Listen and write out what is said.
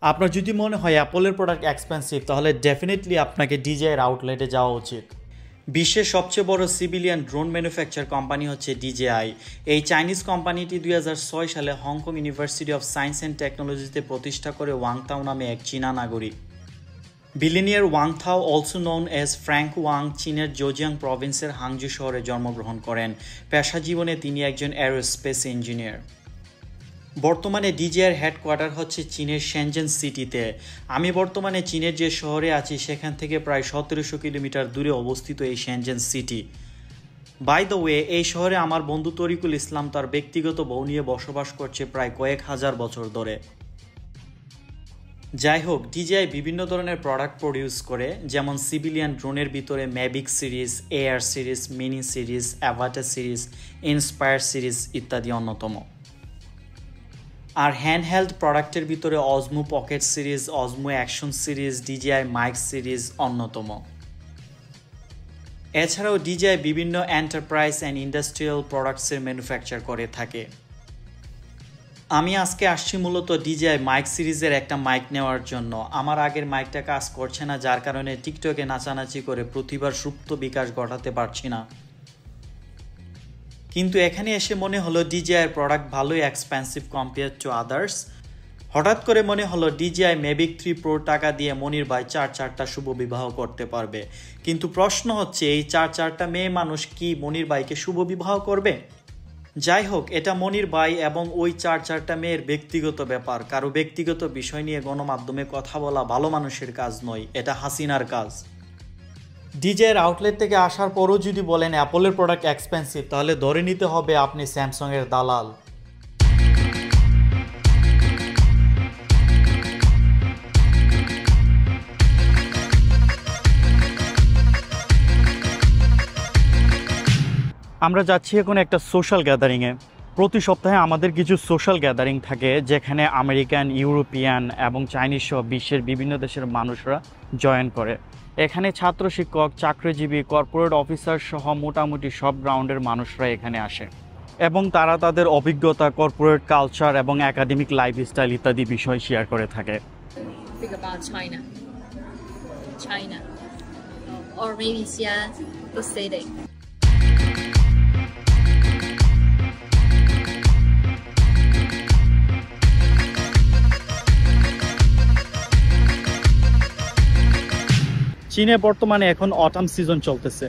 আপনার যদি মনে হয় অ্যাপলের প্রোডাক্ট এক্সপেন্সিভ তাহলে ডেফিনেটলি আপনাকে ডিজিআইয়ের আউটলেটে যাওয়া উচিত। বিশ্বের সবচেয়ে বড় সিভিলিয়ান ড্রোন ম্যানুফ্যাকচার কোম্পানি হচ্ছে ডিজিআই। এই চাইনিজ কোম্পানিটি 2006 সালে Hong Kong university of science and টেকনোলজিতে প্রতিষ্ঠা করে ওয়াংথাও নামে এক চীনা নাগরিক। Billionaire Wang Tao, also known as Frank Wang, চীনের জোজিয়াং প্রভিন্সের হাংজু শহরে জন্মগ্রহণ করেন। পেশা জীবনে তিনি একজন অ্যারোস্পেস ইঞ্জিনিয়ার। বর্তমানে ডিজিআইয়ের হেডকোয়ার্টার হচ্ছে চীনের শেনজেন সিটিতে। আমি বর্তমানে চীনের যে শহরে আছি সেখান থেকে প্রায় 1700 কিলোমিটার দূরে অবস্থিত এই Shenzhen city. By the way, এই শহরে আমার বন্ধু তরিকুল ইসলাম তার ব্যক্তিগত বউ নিয়ে বসবাস করছে প্রায় কয়েক হাজার বছর ধরে। যাই হোক, ডিজিআই বিভিন্ন ধরনের প্রোডাক্ট প্রডিউস করে, যেমন সিভিলিয়ান ড্রোনের ভিতরে Mavic series, Air series, Mini series, Avatar series, Inspire series ইত্যাদি অন্যতম। আর হ্যান্ডহেল্ড প্রোডাক্টের ভিতরে Osmo Pocket series, Osmo Action series, DJI Mic series অন্যতম। এছাড়াও ডিজিআই বিভিন্ন এন্টারপ্রাইজ অ্যান্ড ইন্ডাস্ট্রিয়াল প্রোডাক্টসের ম্যানুফ্যাকচার করে থাকে। আমি আজকে আসছি মূলত ডিজিআই মাইক সিরিজের একটা মাইক নেওয়ার জন্য। আমার আগের মাইকটা কাজ করছে না, যার কারণে টিকটকে নাচানাচি করে প্রতিভার সুপ্ত বিকাশ ঘটাতে পারছি না। কিন্তু এখানে এসে মনে হলো ডিজিআইয়ের প্রোডাক্ট ভালোই এক্সপেন্সিভ কম্পেয়ার টু আদার্স। হঠাৎ করে মনে হলো ডিজিআই ম্যাভিক 3 প্রো টাকা দিয়ে মনির ভাই 4টা শুভ বিবাহ করতে পারবে। কিন্তু প্রশ্ন হচ্ছে, এই 4টা মেয়ে মানুষ কি মনির ভাইকে শুভ বিবাহ করবে? যাই হোক, এটা মনির ভাই এবং ওই 4টা মেয়ের ব্যক্তিগত ব্যাপার। কারো ব্যক্তিগত বিষয় নিয়ে গণমাধ্যমে কথা বলা ভালো মানুষের কাজ নয়, এটা হাসিনার কাজ। ডিজিআইয়ের আউটলেট থেকে আসার পরও যদি বলেন অ্যাপলের প্রোডাক্ট এক্সপেন্সিভ, তাহলে ধরে নিতে হবে আপনি স্যামসাংয়ের দালাল। আমরা যাচ্ছি এখন একটা সোশ্যাল গ্যাদারিংয়ে। প্রতি সপ্তাহে আমাদের কিছু সোশ্যাল গ্যাদারিং থাকে, যেখানে আমেরিকান, ইউরোপিয়ান এবং চাইনিজ সহ বিশ্বের বিভিন্ন দেশের মানুষরা জয়েন করে। এখানে ছাত্র, শিক্ষক, চাকরিজীবী, কর্পোরেট অফিসার সহ মোটামুটি সব গ্রাউন্ডের মানুষরা এখানে আসে এবং তারা তাদের অভিজ্ঞতা, কর্পোরেট কালচার এবং একাডেমিক লাইফস্টাইল ইত্যাদি বিষয় শেয়ার করে থাকে। চীনে বর্তমানে এখন অটাম সিজন চলতেছে।